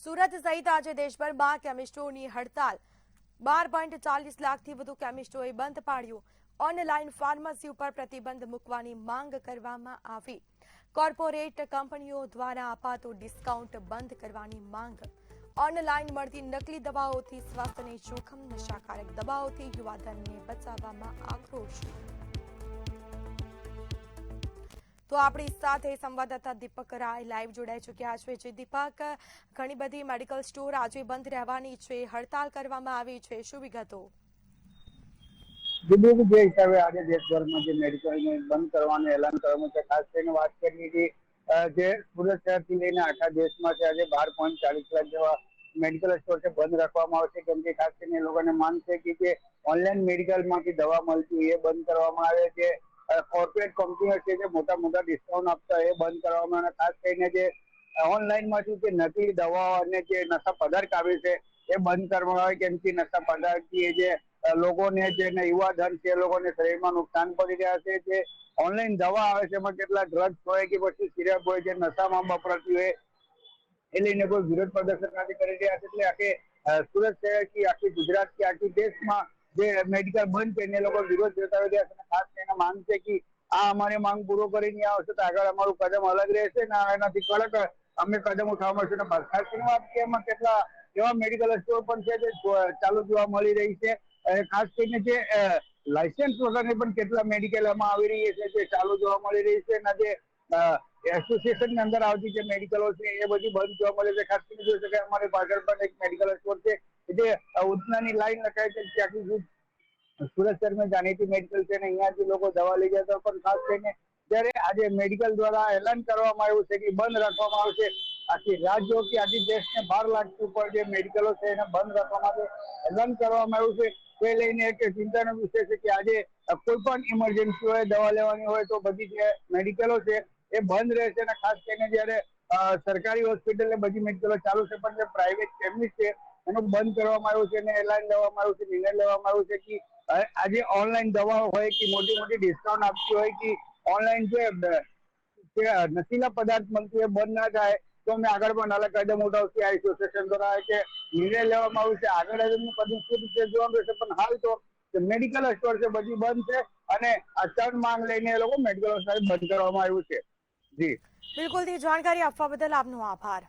સુરત સહિત આજે દેશભરમાં કેમિસ્ટોની હડતાલ 12.40 લાખથી વધુ કેમિસ્ટોએ બંધ પાડ્યું. ઓનલાઈન ફાર્મસી ઉપર પ્રતિબંધ મૂકવાની માંગ કરવામાં આવી. કોર્પોરેટ કંપનીઓ દ્વારા અપાતું ડિસ્કાઉન્ટ બંધ કરવાની માંગ. ઓનલાઈન મળતી નકલી દવાઓથી સ્વાસ્થ્યને જોખમ, નશાકારક દવાઓથી યુવાધનને બચાવવામાં આક્રોશ. તો આપણી સાથે સંવાદદાતા દીપક રાય લાઈવ જોડાઈ ચૂક્યા છે. જે દીપક, ઘણી બધી મેડિકલ સ્ટોર આજે બંધ રહેવાની છે, હડતાલ કરવામાં આવી છે, શું વિગતો? જે હિસાબે આજે દેશભરમાં જે મેડિકલને બંધ કરવાનું એલાન કરવામાં છે, ખાસ કરીને વાત કરી હતી જે સુરત શહેરથી લઈને આખા દેશમાં છે આજે 12.40 લાખ જેવા મેડિકલ સ્ટોર છે બંધ રાખવામાં આવશે. કેમ કે ખાસ કરીને લોકોને માંગ છે કે જે ઓનલાઈન મેડિકલમાંથી દવા મળતી એ બંધ કરવામાં આવે છે. કોર્પોરેટ કંપનીઓ છે જે મોટા મોટા ડિસ્કાઉન્ટ આપતા એ બંધ કરવામાં આવે. ખાસ કરીને જે ઓનલાઈનમાંથી જે નકલી દવાઓ અને જે નશા પદાર્થ આવે છે એ બંધ કરવામાં આવે. કેમ કે નશા પદાર્થથી જે લોકોને જે યુવા ધન છે એ લોકોને શરીરમાં નુકસાન પડી રહ્યા છે. જે ઓનલાઈન દવા આવે છે એમાં કેટલા ડ્રગ્સ હોય કે પછી સિરપ હોય જે નશામાં વપરાતી હોય એ લઈને કોઈ વિરોધ પ્રદર્શન નથી કરી રહ્યા છે. એટલે આખી સુરત શહેર કે આખી ગુજરાત કે આખી દેશમાં જે મેડિકલ બંધ છે એને લોકો વિરોધ જતાવી રહ્યા છે. ખાસ કરીને માંગ છે કે આ અમારી માંગ પૂરો કરીને આવશે તો આગળ અમારું કદમ અલગ રહેશે ને એનાથી કડક અમે કદમ ઉઠાવવા મળશે. ખાસ કરીને વાત કરીએ એમાં કેટલા એવા મેડિકલ સ્ટોર પણ છે જે ચાલુ જોવા મળી રહી છે. ખાસ કરીને જે લાયસન્સ વગરની પણ કેટલા મેડિકલમાં આવી રહી છે જે ચાલુ જોવા મળી રહી છે. અને જે એસોસિએશન ની અંદર આવતી જે મેડિકલો છે એ બધી બંધ જોવા મળે છે. ખાસ કરીને જોઈ શકાય અમારી પાછળ પણ એક મેડિકલ સ્ટોર છે જે ઉધનાની લાઈન લખાય છે ત્યાંથી સુરત શહેરમાં જાણીતી મેડિકલ છે અને અહીંયાથી લોકો દવા લઈ જતા. પણ ખાસ કરીને ત્યારે આજે મેડિકલ દ્વારા એલાન કરવામાં આવ્યું છે કે બંધ રાખવામાં આવશે. આખી રાજ્યો કે આખી દેશને 12 લાખ ઉપર જે મેડિકલો છે એને બંધ રાખવા માટે એલાન કરવામાં આવ્યું છે. તે લઈને એક ચિંતાનો વિષય છે કે આજે કોઈ પણ ઇમરજન્સી હોય, દવા લેવાની હોય તો બધી જે મેડિકલો છે એ બંધ રહેશે. અને ખાસ કરીને જયારે સરકારી હોસ્પિટલ ને બધી મેડિકલો ચાલુ છે પણ જે પ્રાઇવેટ કેમિસ્ટ છે એનું બંધ કરવામાં આવ્યું છે અને એલાન લેવામાં આવ્યું છે, નિર્ણય લેવામાં આવ્યું છે કે આજે ઓનલાઈન દવાઓ હોય કે મોટી મોટી ડિસ્કાઉન્ટ આપતી હોય કે ઓનલાઈન જે નશીલા પદાર્થ મળતું એ બંધ ના થાય તો અમે આગળ પણ અલગ કદમ ઉઠાવશે. આ એસોસિએશન દ્વારા કે નિર્ણય લેવામાં આવ્યું છે. આગળ એમનું કદમ શું રીતે જોવાનું રહેશે પણ હાલ તો મેડિકલ સ્ટોર છે બધી બંધ છે અને આ ત્રણ માંગ લઈને એ લોકો મેડિકલ સ્ટોર બંધ કરવામાં આવ્યું છે. જી બિલકુલ, જાણકારી આપવા બદલ આપનો આભાર.